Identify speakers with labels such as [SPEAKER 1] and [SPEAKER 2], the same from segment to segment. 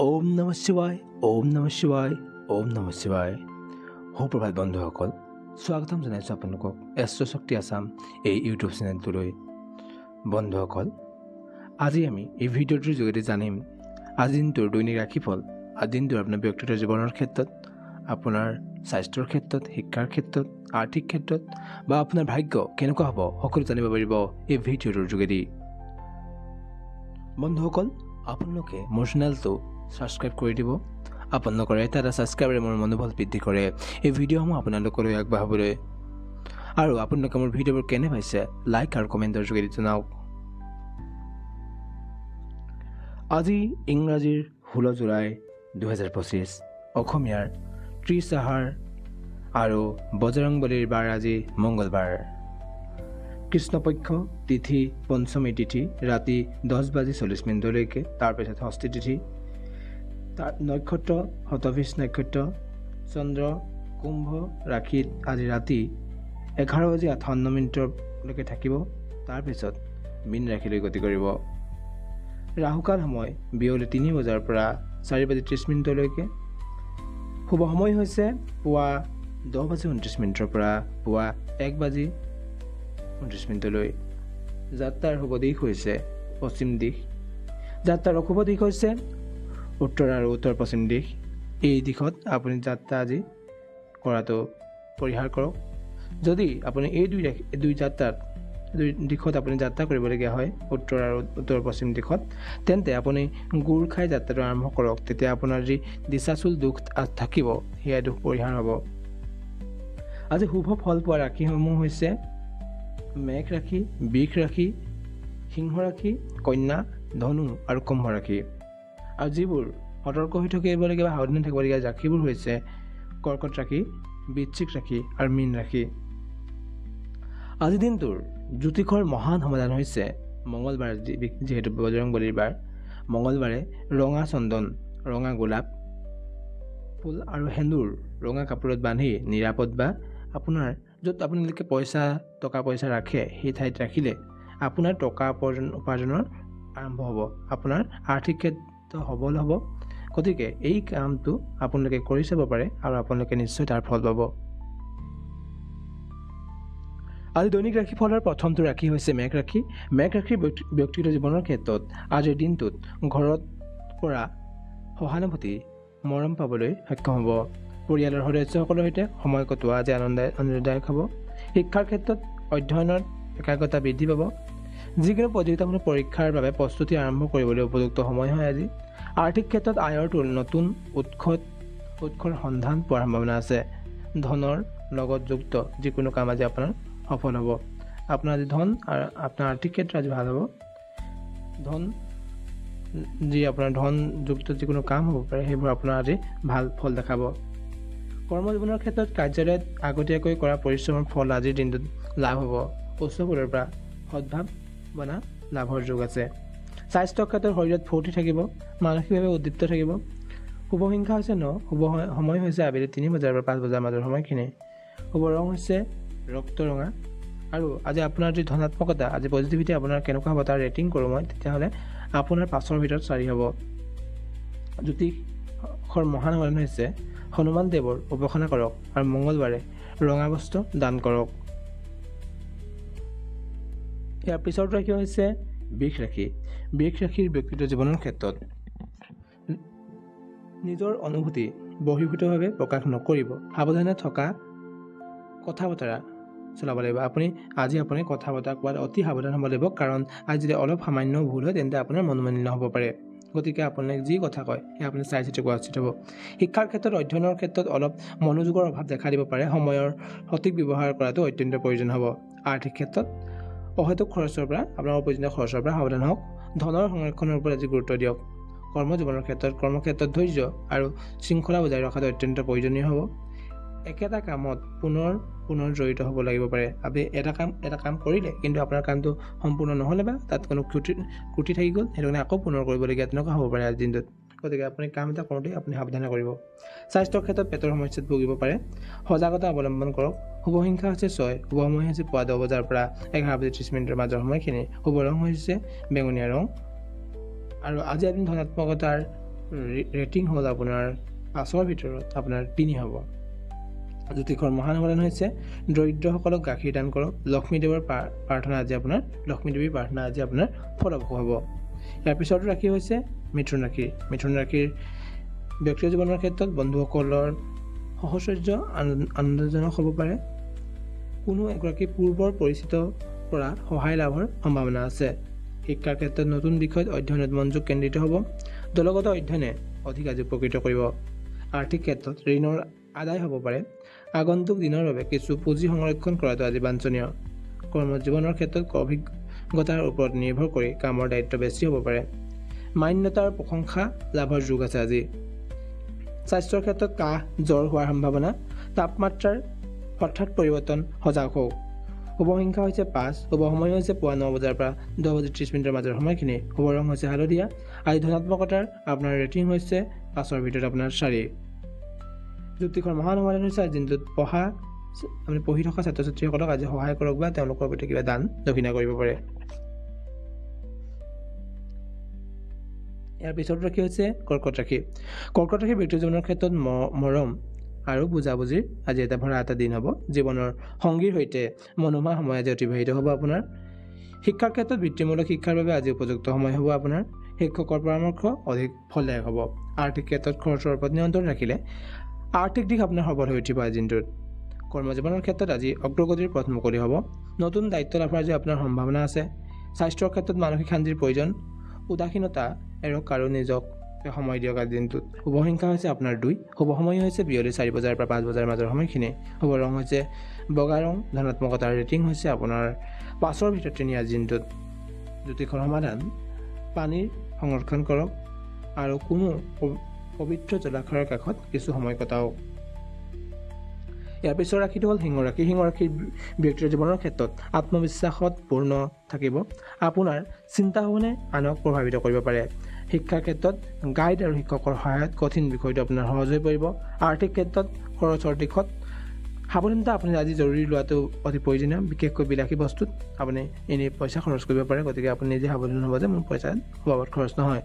[SPEAKER 1] ওম নমঃ শিৱায় ওম নমঃ শিৱায় ওম নমঃ শিৱায় সুপ্ৰভাত বন্ধুসকল, স্বাগতম জনাইছোঁ আপোনালোকক এষ্ট্ৰ শক্তি আছাম এই ইউটিউব চেনেলটোলৈ। বন্ধুসকল, আজি আমি এই ভিডিঅ'টোৰ যোগেদি জানিম আজিৰ দিনটোৰ দৈনিক ৰাশিফল। আজিৰ দিনটোৰ আপোনাৰ ব্যক্তিগত জীৱনৰ ক্ষেত্ৰত, আপোনাৰ স্বাস্থ্যৰ ক্ষেত্ৰত, শিক্ষাৰ ক্ষেত্ৰত, আৰ্থিক ক্ষেত্ৰত বা আপোনাৰ ভাগ্য কেনেকুৱা হ'ব সকলো জানিব পাৰিব এই ভিডিঅ'টোৰ যোগেদি। বন্ধুসকল, আপোনালোকে মোৰ চেনেলটো ছাবস্ক্ৰাইব কৰি দিব। আপোনালোকৰ এটা ছাবস্ক্ৰাইবাৰে মোৰ মনোবল বৃদ্ধি কৰে এই ভিডিঅ'সমূহ আপোনালোকলৈ আগবঢ়াবলৈ। আৰু আপোনালোকে মোৰ ভিডিঅ'বোৰ কেনে পাইছে লাইক আৰু কমেণ্টৰ যোগেদি জনাওক। আজি ইংৰাজীৰ 16 জুলাই 2025, অসমীয়াৰ 30 আহাৰ আৰু বজৰংবলীৰ বাৰ আজি মংগলবাৰ। কৃষ্ণপক্ষ তিথি পঞ্চমী তিথি ৰাতি 10:40 তাৰপিছত ষষ্ঠী তিথি। তাৰ নক্ষত্ৰ শতভিষ নক্ষত্ৰ। চন্দ্ৰ কুম্ভ ৰাশিত আজি ৰাতি 11:58 থাকিব। তাৰপিছত মীন ৰাশিলৈ গতি কৰিব। ৰাহুকাল সময় বিয়লি 3 বজাৰ পৰা 4:30 শুভ সময় হৈছে পুৱা 10:29 পৰা পুৱা 1:29। যাত্ৰাৰ শুভ দিশ হৈছে পশ্চিম দিশ। যাত্ৰাৰ অশুভ দিশ হৈছে উত্তৰ আৰু উত্তৰ পশ্চিম দিশ। এই দিশত আপুনি যাত্ৰা আজি কৰাটো পৰিহাৰ কৰক। যদি আপুনি এই দুই দিশত আপুনি যাত্ৰা কৰিবলগীয়া হয়, উত্তৰ আৰু উত্তৰ পশ্চিম দিশত, তেন্তে আপুনি গুৰ খাই যাত্ৰাটো আৰম্ভ কৰক। তেতিয়া আপোনাৰ যি দিশাচুল দুখ থাকিব সেয়া দুখ পৰিহাৰ হ'ব। আজি শুভ ফল পোৱা ৰাশিসমূহ হৈছে মেঘ ৰাশি, বৃষ ৰাশি, সিংহ ৰাশি, কন্যা, ধনু আৰু কুম্ভ ৰাশি। আৰু যিবোৰ সতৰ্ক হৈ থাকিবলগীয়া বা সাৱধান থাকিবলগীয়া ৰাশিবোৰ হৈছে কৰ্কট ৰাশি, বৃশ্চিক ৰাশি আৰু মীন ৰাশি। আজিৰ দিনটোৰ জ্যোতিষৰ মহান সমাধান হৈছে মংগলবাৰ, যিহেতু বজৰংবলীৰ বাৰ। মংগলবাৰে ৰঙা চন্দন, ৰঙা গোলাপ ফুল আৰু সেন্দুৰ ৰঙা কাপোৰত বান্ধি নিৰাপদ বা আপোনাৰ য'ত আপোনালোকে টকা পইচা ৰাখে সেই ঠাইত ৰাখিলে আপোনাৰ টকা উপাৰ্জনৰ আৰম্ভ হ'ব। আপোনাৰ আৰ্থিক ক্ষেত্ৰ সবল হ'ব। গতিকে এই কামটো আপোনালোকে কৰি চাব পাৰে আৰু আপোনালোকে নিশ্চয় তাৰ ফল পাব। আজি দৈনিক ৰাশিফলৰ প্ৰথমটো ৰাশি হৈছে মেঘ ৰাশি। মেঘ ৰাশিৰ ব্যক্তিগত জীৱনৰ ক্ষেত্ৰত আজিৰ দিনটোত ঘৰত পৰা সহানুভূতি, মৰম পাবলৈ সক্ষম হ'ব। পৰিয়ালৰ সদস্যসকলৰ সৈতে সময় কটোৱা আজি আনন্দদায়ক হ'ব। শিক্ষাৰ ক্ষেত্ৰত অধ্যয়নৰ একাগ্ৰতা বৃদ্ধি পাব। যিকোনো প্ৰতিযোগিতামূলক পৰীক্ষাৰ বাবে প্ৰস্তুতি আৰম্ভ কৰিবলৈ উপযুক্ত সময় হয় আজি। আৰ্থিক ক্ষেত্ৰত আয়ৰ নতুন উৎসৰ সন্ধান পোৱাৰ সম্ভাৱনা আছে। ধনৰ লগত যুক্ত যিকোনো কাম আজি আপোনাৰ সফল হ'ব। আপোনাৰ আজি ধন আৰু আপোনাৰ আৰ্থিক ক্ষেত্ৰ আজি ভাল হ'ব। আপোনাৰ ধনযুক্ত যিকোনো কাম হ'ব পাৰে সেইবোৰ আপোনাৰ আজি ভাল ফল দেখাব। কৰ্মজীৱনৰ ক্ষেত্ৰত কাৰ্যালয়ত আগতীয়াকৈ কৰা পৰিশ্ৰমৰ ফল আজিৰ দিনটোত লাভ হ'ব। উচ্চপদৰ পৰা সদ্ভাৱনা লাভৰ যোগ আছে। স্বাস্থ্যৰ ক্ষেত্ৰত শৰীৰত ফূৰ্তি থাকিব, মানসিকভাৱে উদ্দীপ্ত থাকিব। শুভ সংখ্যা হৈছে 9। শুভ সময় হৈছে আবেলি 3 বজাৰ পৰা 5 বজাৰ মাজৰ সময়খিনি। শুভ ৰং হৈছে ৰক্ত ৰঙা। আৰু আজি আপোনাৰ যি ধনাত্মকতা, আজি পজিটিভিটি আপোনাৰ কেনেকুৱা হ'ব তাৰ ৰেটিং কৰোঁ মই, তেতিয়াহ'লে আপোনাৰ 5ৰ ভিতৰত 4 হ'ব। জ্যোতিষৰ মহান সমাধান হৈছে হনুমান দেৱৰ উপাসনা কৰক আৰু মংগলবাৰে ৰঙা বস্ত্ৰ দান কৰক। ইয়াৰ পিছৰ ৰাশি হৈছে বৃষ ৰাশি। বৃষ ৰাশিৰ ব্যক্তিগত জীৱনৰ ক্ষেত্ৰত নিজৰ অনুভূতি বহিৰ্ভূতভাৱে প্ৰকাশ নকৰিব। সাৱধানে থকা কথা বতৰা চলাব লাগিব। আপুনি কথা বতৰা কোৱাত অতি সাৱধান হ'ব লাগিব, কাৰণ আজি যদি অলপ সামান্য ভুল হয় তেন্তে আপোনাৰ মনোমালিন্য হ'ব পাৰে। গতিকে আপোনাক যি কথা কয় সেয়া আপুনি চাই চিতি কোৱা উচিত হ'ব। শিক্ষাৰ ক্ষেত্ৰত অধ্যয়নৰ ক্ষেত্ৰত অলপ মনোযোগৰ অভাৱ দেখা দিব পাৰে। সময়ৰ সঠিক ব্যৱহাৰ কৰাটো অত্যন্ত প্ৰয়োজন হ'ব। আৰ্থিক ক্ষেত্ৰত অহেতুক খৰচৰ পৰা, আপোনাৰ অপ্ৰয়োজনীয় খৰচৰ পৰা সাৱধান হওক। ধনৰ সংৰক্ষণৰ ওপৰত আজি গুৰুত্ব দিয়ক। কৰ্মজীৱনৰ ক্ষেত্ৰত ধৈৰ্য আৰু শৃংখলা বজাই ৰখাটো অত্যন্ত প্ৰয়োজনীয় হ'ব। একেটা কামত পুনৰ জড়িত হ'ব লাগিব পাৰে। আপুনি এটা কাম কৰিলে কিন্তু আপোনাৰ কামটো সম্পূৰ্ণ নহ'লে বা তাত কোনো ক্ৰুটি থাকি গ'ল, সেইটো কাৰণে আকৌ পুনৰ কৰিবলগীয়া তেনেকুৱা হ'ব পাৰে আজিৰ দিনটোত। গতিকে আপুনি কাম এটা কৰোঁতে আপুনি সাৱধানে কৰিব। স্বাস্থ্যৰ ক্ষেত্ৰত পেটৰ সমস্যাত ভুগিব পাৰে, সজাগতা অৱলম্বন কৰক। শুভ সংখ্যা হৈছে 6। শুভ সময় হৈছে পুৱা 10 বজাৰ পৰা 11:30 মাজৰ সময়খিনি। শুভ ৰং হৈছে বেঙুনীয়া ৰং। আৰু আজি আপুনি ধনাত্মকতাৰ ৰেটিং হ'ল আপোনাৰ 5ৰ ভিতৰত আপোনাৰ 3 হ'ব। জ্যোতিষৰ মহাসমাধান হৈছে দৰিদ্ৰসকলক গাখীৰ দান কৰক। লক্ষ্মীদেৱীৰ প্ৰাৰ্থনা আজি আপোনাৰ ফলপ্ৰসূ হ'ব। ইয়াৰ পিছত ৰাশি হৈছে মিথুন ৰাশি। মিথুন ৰাশিৰ ব্যক্তিগত জীৱনৰ ক্ষেত্ৰত বন্ধুসকলৰ সহচৰ্য আনন্দজনক হ'ব পাৰে। কোনো এগৰাকী পূৰ্বৰ পৰিচিত পৰা সহায় লাভৰ সম্ভাৱনা আছে। শিক্ষাৰ ক্ষেত্ৰত নতুন বিষয়ত অধ্যয়নত মনোযোগ কেন্দ্ৰিত হ'ব। দলগত অধ্যয়নে অধিক আজি উপকৃত কৰিব। আৰ্থিক ক্ষেত্ৰত ঋণৰ আদায় হ'ব পাৰে। আগন্তুক দিনৰ বাবে কিছু পুঁজি সংৰক্ষণ কৰাটো আজি বাঞ্ছনীয়। কৰ্মজীৱনৰ ক্ষেত্ৰত অভিজ্ঞতাৰ ওপৰত নিৰ্ভৰ কৰি কামৰ দায়িত্ব বেছি হ'ব পাৰে। মান্যতা আৰু প্ৰশংসা লাভৰ যোগ আছে আজি। স্বাস্থ্যৰ ক্ষেত্ৰত কাহ জ্বৰ হোৱাৰ সম্ভাৱনা। তাপমাত্ৰাৰ হঠাৎ পৰিৱৰ্তন সজাগ হওক। শুভ সংখ্যা হৈছে 5। শুভ সময় হৈছে পুৱা 9 বজাৰ পৰা 10:30 মাজৰ সময়খিনি। শুভ ৰং হৈছে হালধীয়া। আজি ধনাত্মকতাৰ আপোনাৰ ৰেটিং হৈছে 5ৰ ভিতৰত আপোনাৰ 4। জ্যোতিষৰ মহান সমাধান হৈছে আজি দিনটোত পঢ়ি থকা ছাত্ৰ ছাত্ৰীসকলক আজি সহায় কৰক বা তেওঁলোকৰ প্ৰতি কিবা দান দক্ষিণা কৰিব পাৰে। ইয়াৰ পিছত ৰাশি হৈছে কৰ্কট ৰাশি। কৰ্কট ৰাশিৰ ব্যক্তিগত জীৱনৰ ক্ষেত্ৰত মৰম আৰু বুজাবুজিৰ আজি এটা ভৰা এটা দিন হ'ব। জীৱনৰ সংগীৰ সৈতে মনোমোহা সময় আজি অতিবাহিত হ'ব আপোনাৰ। শিক্ষাৰ ক্ষেত্ৰত বৃত্তিমূলক শিক্ষাৰ বাবে আজি উপযুক্ত সময় হ'ব আপোনাৰ। শিক্ষকৰ পৰামৰ্শ অধিক ফলদায়ক হ'ব। আৰ্থিক ক্ষেত্ৰত খৰচৰ ওপৰত নিয়ন্ত্ৰণ ৰাখিলে আৰ্থিক দিশ আপোনাৰ সবল হৈ উঠিব আজিৰ দিনটোত। কৰ্মজীৱনৰ ক্ষেত্ৰত আজি অগ্ৰগতিৰ পথ মুকলি হ'ব। নতুন দায়িত্ব লাভৰ আজি আপোনাৰ সম্ভাৱনা আছে। স্বাস্থ্যৰ ক্ষেত্ৰত মানসিক শান্তিৰ প্ৰয়োজন। উদাসীনতা এৰক আৰু নিজক সময় দিয়ক আজিৰ দিনটোত। শুভ সংখ্যা হৈছে আপোনাৰ 2। শুভ সময় হৈছে বিয়লি 4 বজাৰ পৰা 5 বজাৰ মাজৰ সময়খিনি। শুভ ৰং হৈছে বগা ৰং। ধনাত্মকতাৰ ৰেটিং হৈছে আপোনাৰ 5ৰ ভিতৰত 3 আজিৰ দিনটোত। জ্যোতিষৰ সমাধান পানীৰ সংৰক্ষণ কৰক আৰু কোনো পবিত্ৰ জলাশয়ৰ কাষত কিছু সময় কটাওক। ইয়াৰ পিছৰ ৰাশিটো হ'ল সিংহ ৰাশি। সিংহ ৰাশিৰ ব্যক্তিগত জীৱনৰ ক্ষেত্ৰত আত্মবিশ্বাসত পূৰ্ণ থাকিব। আপোনাৰ চিন্তা ভাৱনে আনক প্ৰভাৱিত কৰিব পাৰে। শিক্ষাৰ ক্ষেত্ৰত গাইড আৰু শিক্ষকৰ সহায়ত কঠিন বিষয়টো আপোনাৰ সহজ হৈ পৰিব। আৰ্থিক ক্ষেত্ৰত খৰচৰ দিশত সাৱধানতা আপুনি আজি জৰুৰী লোৱাটো অতি প্ৰয়োজনীয়। বিশেষকৈ বিলাসী বস্তুত আপুনি এনেই পইচা খৰচ কৰিব পাৰে। গতিকে আপুনি নিজে সাৱধান হ'ব যে মোৰ পইচা বাবদ খৰচ নহয়।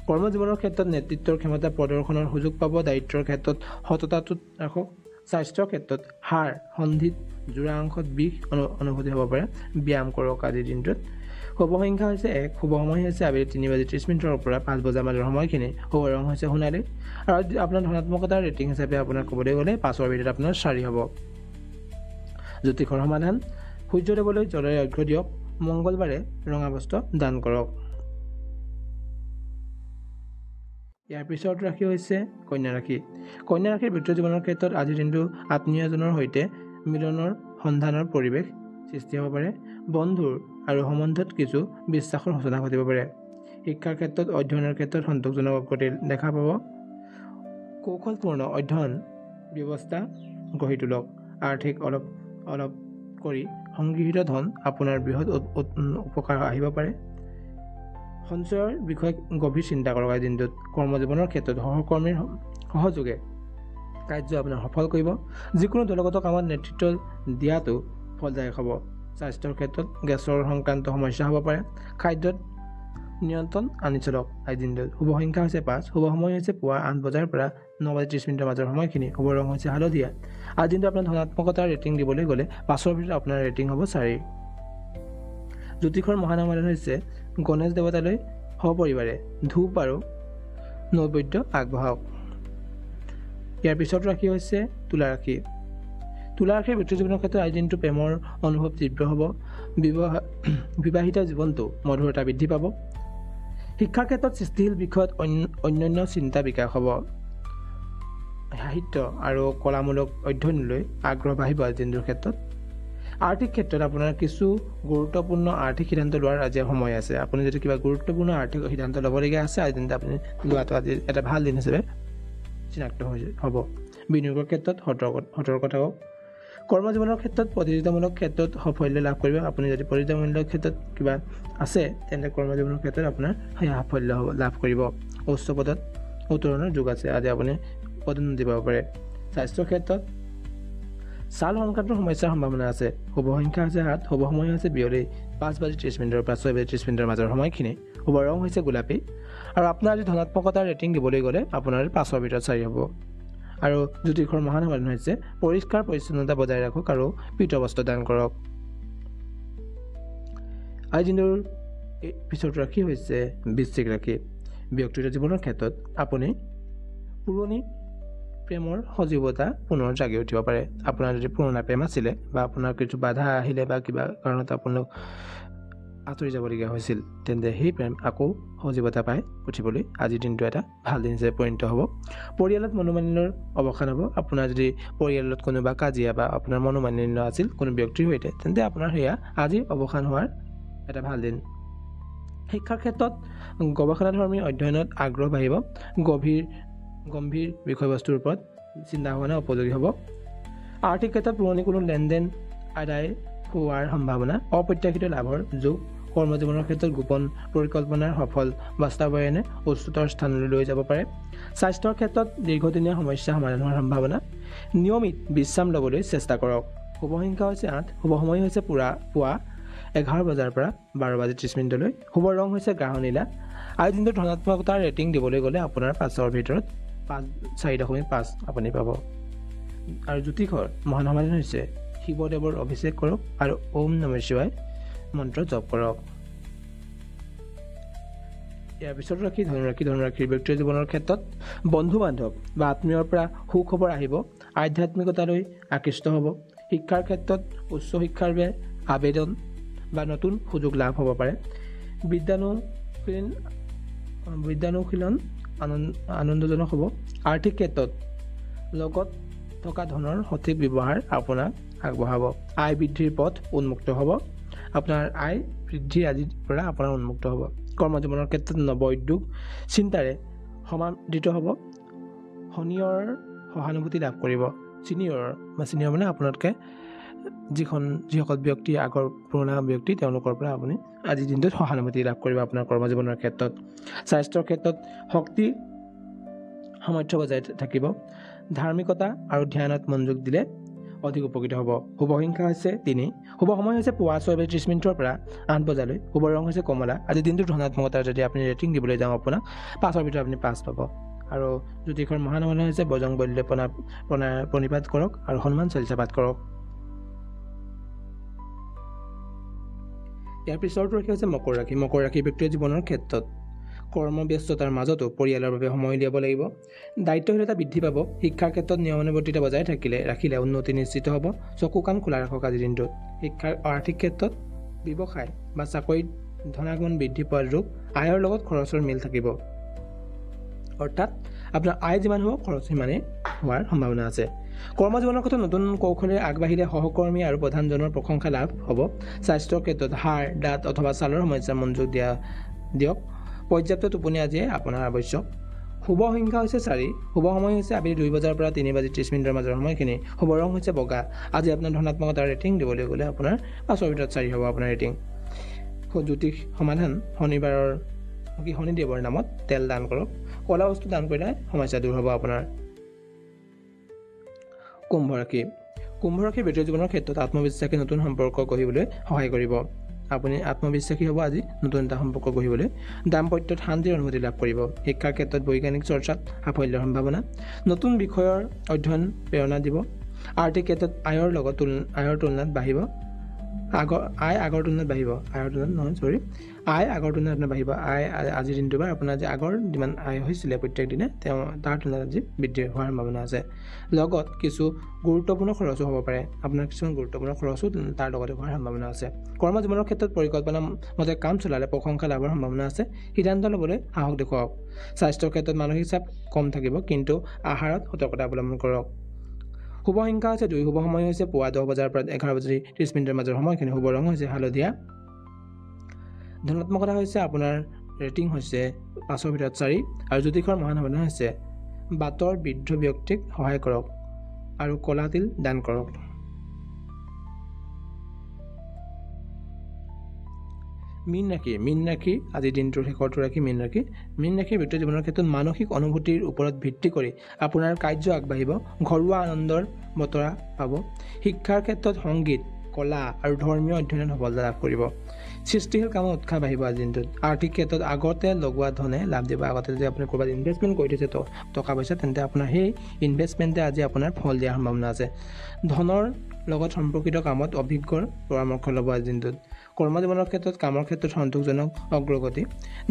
[SPEAKER 1] কৰ্মজীৱনৰ ক্ষেত্ৰত নেতৃত্বৰ ক্ষমতা প্ৰদৰ্শনৰ সুযোগ পাব। দায়িত্বৰ ক্ষেত্ৰত সততাটোত ৰাখক। স্বাস্থ্যৰ ক্ষেত্ৰত হাড় সন্ধিত জোৰা অংশত বিষ অনুভূতি হ'ব পাৰে। ব্যায়াম কৰক আজিৰ দিনটোত। শুভ সংখ্যা হৈছে 1। শুভ সময় হৈছে আবেলি 3:30 পৰা 5 বজাৰ মাজৰ সময়খিনি। শুভ ৰং হৈছে সোণালী আৰু আপোনাৰ ধনাত্মকতাৰ ৰেটিং হিচাপে আপোনাৰ ক'বলৈ গ'লে 5ৰ ভিতৰত আপোনাৰ 4 হ'ব। জ্যোতিষৰ সমাধান সূৰ্যদেৱলৈ জলেৰে অৰ্ঘ্য দিয়ক। মংগলবাৰে ৰঙা বস্ত্ৰ দান কৰক। ইয়াৰ পিছত ৰাশি হৈছে কন্যা ৰাশি। কন্যা ৰাশিৰ ব্যক্তিগত জীৱনৰ ক্ষেত্ৰত আজিৰ দিনটো আত্মীয়জনৰ সৈতে মিলনৰ সন্ধানৰ পৰিৱেশ সৃষ্টি হ'ব পাৰে। বন্ধুৰ আৰু সম্বন্ধত কিছু বিশ্বাসৰ সূচনা ঘটিব পাৰে। শিক্ষাৰ ক্ষেত্ৰত অধ্যয়নৰ ক্ষেত্ৰত সন্তোষজনক অগ্ৰগতি দেখা পাব। কৌশলপূৰ্ণ অধ্যয়ন ব্যৱস্থা গঢ়ি তোলক। আৰ্থিক অলপ কৰি সংগৃহীত ধন আপোনাৰ বৃহৎ উপকাৰ আহিব পাৰে। সঞ্চয়ৰ বিষয়ে গভীৰ চিন্তা কৰক আজিৰ দিনটোত। কৰ্মজীৱনৰ ক্ষেত্ৰত সহকৰ্মীৰ সহযোগে কাৰ্য আপোনাৰ সফল কৰিব। যিকোনো দলগত কামত নেতৃত্ব দিয়াটো ফলদায়ক হ'ব। স্বাস্থ্যৰ ক্ষেত্ৰত গেছৰ সংক্ৰান্ত সমস্যা হ'ব পাৰে। খাদ্যত নিয়ন্ত্ৰণ আনি চলক আজিৰ দিনটোত। শুভ সংখ্যা হৈছে 5। শুভ সময় হৈছে পুৱা 8 বজাৰ পৰা 9:30 মাজৰ সময়খিনি। শুভ ৰং হৈছে হালধীয়া। আজিৰ দিনটো আপোনাৰ ধনাত্মকতাৰ ৰেটিং দিবলৈ গ'লে 5ৰ ভিতৰত আপোনাৰ ৰেটিং হ'ব 4। জ্যোতিষৰ মহান সমাধান হৈছে গণেশ দেৱতালৈ সপৰিবাৰে ধূপ আৰু নৈবেদ্য আগবঢ়াওক। ইয়াৰ পিছত ৰাশি হৈছে তুলা ৰাশি। তুলা ৰাশিৰ ব্যক্তিগত জীৱনৰ ক্ষেত্ৰত আজিৰ দিনটো প্ৰেমৰ অনুভৱ তীব্ৰ হ'ব। বিবাহিত জীৱনটো মধুৰতা বৃদ্ধি পাব। শিক্ষাৰ ক্ষেত্ৰত সৃষ্টিশীল বিষয়ত অন্যান্য চিন্তা বিকাশ হ'ব। সাহিত্য আৰু কলামূলক অধ্যয়নলৈ আগ্ৰহ বাঢ়িব আজিৰ দিনটোৰ ক্ষেত্ৰত। আৰ্থিক ক্ষেত্ৰত আপোনাৰ কিছু গুৰুত্বপূৰ্ণ আৰ্থিক সিদ্ধান্ত লোৱাৰ আজি সময় আছে। আপুনি যদি কিবা গুৰুত্বপূৰ্ণ আৰ্থিক সিদ্ধান্ত ল'বলগীয়া আছে আজিৰ দিনটো আপুনি লোৱাটো আজি এটা ভাল দিন হিচাপে চিনাক্ত হ'ব। বিনিয়োগৰ ক্ষেত্ৰত সতৰ্ক থাকক। কৰ্মজীৱনৰ ক্ষেত্ৰত প্ৰতিযোগিতামূলক ক্ষেত্ৰত সাফল্য লাভ কৰিব। আপুনি যদি প্ৰতিযোগিতামূলক ক্ষেত্ৰত কিবা আছে তেন্তে কৰ্মজীৱনৰ ক্ষেত্ৰত আপোনাৰ সেয়া সাফল্য লাভ কৰিব। উচ্চ পদত উত্তৰণৰ যোগ আছে। আজি আপুনি পদোন্নতি পাব পাৰে। স্বাস্থ্যৰ ক্ষেত্ৰত ছাল সংক্ৰান্ত সমস্যাৰ সম্ভাৱনা আছে। শুভ সংখ্যা হৈছে 7। শুভ সময় হৈছে বিয়লি 5:30 পৰা 6:30 মাজৰ সময়খিনি। শুভ ৰং হৈছে গোলাপী আৰু আপোনাৰ আজি ধনাত্মকতাৰ ৰেটিং দিবলৈ গ'লে আপোনাৰ 5ৰ ভিতৰত 4 হ'ব। আৰু জ্যোতিষৰ মহান সমাধান হৈছে পৰিষ্কাৰ পৰিচ্ছন্নতা বজাই ৰাখক আৰু পীত বস্ত্ৰ দান কৰক। আজি দিনটোৰ পিছত ৰাশি হৈছে বৃশ্চিক ৰাশি। ব্যক্তিগত জীৱনৰ ক্ষেত্ৰত আপুনি পুৰণি প্ৰেমৰ সজীৱতা পুনৰ জাগি উঠিব পাৰে। আপোনাৰ যদি পুৰণা প্ৰেম আছিলে বা আপোনাৰ কিছু বাধা আহিলে বা কিবা কাৰণত আপোনালোক আঁতৰি যাবলগীয়া হৈছিল, তেন্তে সেই প্ৰেম আকৌ সজীৱতা পাই উঠিবলৈ আজিৰ দিনটো এটা ভাল দিন হিচাপে পৰিণত হ'ব। পৰিয়ালত মনোমালিন্যৰ অৱসান হ'ব। আপোনাৰ যদি পৰিয়ালত কোনোবা কাজিয়া বা আপোনাৰ মনোমালিন্য আছিল কোনো ব্যক্তিৰ সৈতে, তেন্তে আপোনাৰ সেয়া আজি অৱসান হোৱাৰ এটা ভাল দিন। শিক্ষাৰ ক্ষেত্ৰত গৱেষণাধৰ্মী অধ্যয়নত আগ্ৰহ বাঢ়িব। গম্ভীৰ বিষয়বস্তুৰ ওপৰত চিন্তা ভাৱনা উপযোগী হ'ব। আৰ্থিক ক্ষেত্ৰত পুৰণি কোনো লেনদেন আদায় হোৱাৰ সম্ভাৱনা। অপ্ৰত্যাশিত লাভৰ যোগ। কৰ্মজীৱনৰ ক্ষেত্ৰত গোপন পৰিকল্পনাৰ সফল বাস্তৱায়নে উচ্চতৰ স্থানলৈ লৈ যাব পাৰে। স্বাস্থ্যৰ ক্ষেত্ৰত দীৰ্ঘদিনীয়া সমস্যা সমাধান হোৱাৰ সম্ভাৱনা। নিয়মিত বিশ্ৰাম ল'বলৈ চেষ্টা কৰক। শুভ সংখ্যা হৈছে 8। শুভ সময় হৈছে পুৱা 11 বজাৰ পৰা 12:30 শুভ ৰং হৈছে গাঢ় নীলা। আজি দিনটো ধনাত্মকতাৰ ৰেটিং দিবলৈ গ'লে আপোনাৰ 5ৰ ভিতৰত 4.5 আপুনি পাব। আৰু জ্যোতিষৰ মহান সমাধান হৈছে শিৱদেৱৰ অভিষেক কৰক আৰু ওম নমঃ শিৱায় মন্ত্ৰ জপ কৰক। ইয়াৰ পিছত ৰাশি ধনুৰাশি। ধনুৰাশিৰ ব্যক্তিৰ জীৱনৰ ক্ষেত্ৰত বন্ধু বান্ধৱ বা আত্মীয়ৰ পৰা সুখবৰ আহিব। আধ্যাত্মিকতালৈ আকৃষ্ট হ'ব। শিক্ষাৰ ক্ষেত্ৰত উচ্চ শিক্ষাৰ বাবে আবেদন বা নতুন সুযোগ লাভ হ'ব পাৰে। বিদ্যানুশীলন আনন্দজনক হ'ব। আৰ্থিক ক্ষেত্ৰত লগত থকা ধনৰ সঠিক ব্যৱহাৰ আপোনাক আগবঢ়াব। আয় বৃদ্ধিৰ পথ উন্মুক্ত হ'ব। আপোনাৰ আয় বৃদ্ধি আজিৰ পৰা আপোনাৰ উন্মুক্ত হ'ব। কৰ্মজীৱনৰ ক্ষেত্ৰত নৱ উদ্যোগ চিন্তাৰে সমাদৃত হ'ব। শনিয়ৰ সহানুভূতি লাভ কৰিব। ছিনিয়ৰ মানে আপোনাতকৈ যিসকল ব্যক্তি আগৰ পুৰণা ব্যক্তি তেওঁলোকৰ পৰা আপুনি আজিৰ দিনটোত সহানুভূতি লাভ কৰিব আপোনাৰ কৰ্মজীৱনৰ ক্ষেত্ৰত। স্বাস্থ্যৰ ক্ষেত্ৰত শক্তি সামৰ্থ্য বজাই থাকিব। ধাৰ্মিকতা আৰু ধ্যানত মনোযোগ দিলে অধিক উপকৃত হ'ব। শুভ সংখ্যা হৈছে 3। শুভ সময় হৈছে পুৱা 6:30 পৰা 8 বজালৈ। শুভ ৰং হৈছে কমলা। আজি দিনটোৰ ধনাত্মকতাৰ যদি আপুনি ৰেটিং দিবলৈ যাওঁ আপোনাক 5ৰ ভিতৰত আপুনি 5 পাব। আৰু জ্যোতিষৰ মহান সমাধান হৈছে বজং বল্য প্ৰণিপাত কৰক আৰু হনুমান চালিচা পাঠ কৰক। ইয়াৰ পিছৰটো ৰাশি হৈছে মকৰ ৰাশি। মকৰ ৰাশি ব্যক্তিৰ জীৱনৰ ক্ষেত্ৰত কৰ্মব্যস্ততাৰ মাজতো পৰিয়ালৰ বাবে সময় উলিয়াব লাগিব। দায়িত্বশীলতা বৃদ্ধি পাব। শিক্ষাৰ ক্ষেত্ৰত নিয়মানুৱৰ্তিতা বজাই ৰাখিলে উন্নতি নিশ্চিত হ'ব। চকু কাণ খোলা ৰাখক আজিৰ দিনটোত। আৰ্থিক ক্ষেত্ৰত ব্যৱসায় বা চাকৰিত ধনাগমন বৃদ্ধি পোৱাৰ যোগ। আয়ৰ লগত খৰচৰ মিল থাকিব। অৰ্থাৎ আপোনাৰ আয় যিমান হ'ব খৰচ সিমানেই হোৱাৰ সম্ভাৱনা আছে। কৰ্মজীৱনৰ ক্ষেত্ৰত নতুন কৌশলে আগবাঢ়িলে সহকৰ্মী আৰু প্ৰধানজনৰ প্ৰশংসা লাভ হ'ব। স্বাস্থ্যৰ ক্ষেত্ৰত হাড়, দাঁত অথবা ছালৰ সমস্যাৰ মনোযোগ দিয়ক। পৰ্যাপ্ত টোপনি আজিয়ে আপোনাৰ আৱশ্যক। শুভ সংখ্যা হৈছে 4। শুভ সময় হৈছে আবেলি 2 বজাৰ পৰা 3:30 মাজৰ সময়খিনি। শুভ ৰং হৈছে বগা। আজি আপোনাৰ ধনাত্মকতাৰ ৰেটিং দিবলৈ গ'লে আপোনাৰ 5ৰ ভিতৰত 4 হ'ব আপোনাৰ ৰেটিং। জ্যোতিষ সমাধান শনিদেৱৰ নামত তেল দান কৰক। কলা বস্তু দান কৰিলে সমস্যা দূৰ হ'ব আপোনাৰ। কুম্ভ ৰাশি। কুম্ভ ৰাশিৰ ব্যক্তিগত জীৱনৰ ক্ষেত্ৰত আত্মবিশ্বাসী নতুন সম্পৰ্ক গঢ়িবলৈ সহায় কৰিব। আপুনি আত্মবিশ্বাসী হ'ব আজি নতুন এটা সম্পৰ্ক গঢ়িবলৈ। দাম্পত্যত শান্তিৰ অনুভূতি লাভ কৰিব। শিক্ষাৰ ক্ষেত্ৰত বৈজ্ঞানিক চৰ্চাত সাফল্যৰ সম্ভাৱনা। নতুন বিষয়ৰ অধ্যয়ন প্ৰেৰণা দিব। আৰ্থিক ক্ষেত্ৰত আয়ৰ তুলনাত বাঢ়িব। আয় আগৰ তুলনাত বাঢ়িব। আয় আজিৰ দিনটোৰ পৰা আপোনাৰ যে আগৰ যিমান আয় হৈছিলে প্ৰত্যেক দিনে তাৰ তুলনাত আজি বৃদ্ধি হোৱাৰ সম্ভাৱনা আছে। লগত কিছু গুৰুত্বপূৰ্ণ খৰচো হ'ব পাৰে। আপোনাৰ কিছুমান গুৰুত্বপূৰ্ণ খৰচো তাৰ লগতে হোৱাৰ সম্ভাৱনা আছে। কৰ্মজীৱনৰ ক্ষেত্ৰত পৰিকল্পনা মতে কাম চলালে প্ৰশংসা লাভৰ সম্ভাৱনা আছে। সিদ্ধান্ত ল'বলৈ সাহস দেখুৱাওক। স্বাস্থ্যৰ ক্ষেত্ৰত মানসিক চাপ কম থাকিব, কিন্তু আহাৰত সতৰ্কতা অৱলম্বন কৰক। শুভ সংখ্যা হৈছে 2। শুভ সময় হৈছে পুৱা 10 বজাৰ পৰা 11:30 মাজৰ সময়খিনি। শুভ ৰং হৈছে হালধীয়া। ধনাত্মকতা হৈছে আপোনাৰ ৰেটিং হৈছে 5ৰ ভিতৰত 4। আৰু জ্যোতিষৰ মহান সমাধান হৈছে বাটৰ বৃদ্ধ ব্যক্তিক সহায় কৰক আৰু কলা তিল দান কৰক। মীন ৰাশি আজিৰ দিনটোৰ শেষৰটো ৰাশি মীন ৰাশি। মীন ৰাশিৰ ব্যক্তিৰ জীৱনৰ ক্ষেত্ৰত মানসিক অনুভূতিৰ ওপৰত ভিত্তি কৰি আপোনাৰ কাৰ্য আগবাঢ়িব। ঘৰুৱা আনন্দৰ বতৰা পাব। শিক্ষাৰ ক্ষেত্ৰত সংগীত, কলা আৰু ধৰ্মীয় অধ্যয়নত সফলতা লাভ কৰিব। সৃষ্টিশীল কামত উৎসাহ বাঢ়িব আজিৰ দিনটোত আৰ্থিক ক্ষেত্ৰত আগতে লগোৱা ধনে লাভ দিব আগতে যদি আপুনি ক'ৰবাত ইনভেষ্টমেণ্ট কৰি থৈছে টকা পইচা তেন্তে আপোনাৰ সেই ইনভেষ্টমেণ্টে আজি আপোনাৰ ফল দিয়াৰ সম্ভাৱনা আছে ধনৰ লগত সম্পৰ্কিত কামত অভিজ্ঞৰ পৰামৰ্শ ল'ব আজিৰ দিনটোত কৰ্মজীৱনৰ ক্ষেত্ৰত কামৰ ক্ষেত্ৰত সন্তোষজনক অগ্ৰগতি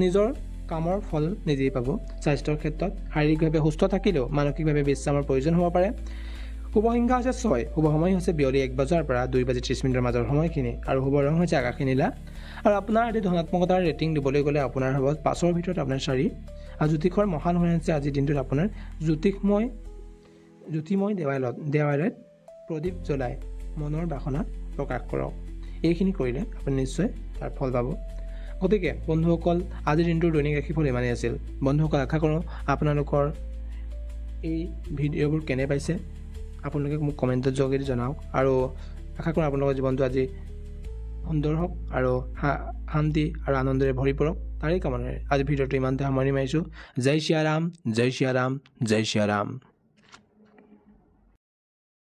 [SPEAKER 1] নিজৰ কামৰ ফল নিজেই পাব স্বাস্থ্যৰ ক্ষেত্ৰত শাৰীৰিকভাৱে সুস্থ থাকিলেও মানসিকভাৱে বিশ্ৰামৰ প্ৰয়োজন হ'ব পাৰে শুভ সংখ্যা হৈছে 6 শুভ সময় হৈছে বিয়লি 1 বজাৰ পৰা 2:30 মাজৰ সময়খিনি আৰু শুভ ৰং হৈছে আকাশী নীলা আৰু আপোনাৰ আজি ধনাত্মকতাৰ ৰেটিং দিবলৈ গ'লে আপোনাৰ হ'ব 5ৰ ভিতৰত আপোনাৰ 4 আৰু জ্যোতিষৰ মহান হৈ আছে আজিৰ দিনটোত আপোনাৰ জ্যোতিময় দেৱালত প্ৰদীপ জ্বলাই মনৰ বাসনা প্ৰকাশ কৰক এইখিনি কৰিলে আপুনি নিশ্চয় তাৰ ফল পাব গতিকে বন্ধুসকল আজিৰ দিনটোৰ দৈনিক ৰাশিফল ইমানেই আছিল বন্ধুসকল আশা কৰোঁ আপোনালোকৰ এই ভিডিঅ'বোৰ কেনে পাইছে আপোনালোকে মোক কমেণ্টৰ যোগেদি জনাওক আৰু আশা কৰোঁ আপোনালোকৰ জীৱনটো আজি সুন্দৰ হওক আৰু শান্তি আৰু আনন্দৰে ভৰি পৰক তাৰেই কামনাৰে আজি ভিডিঅ'টো ইমানতে সামৰণি মাৰিছোঁ জয় শ্ৰী ৰাম জয় শ্ৰী ৰাম জয় শ্ৰী ৰাম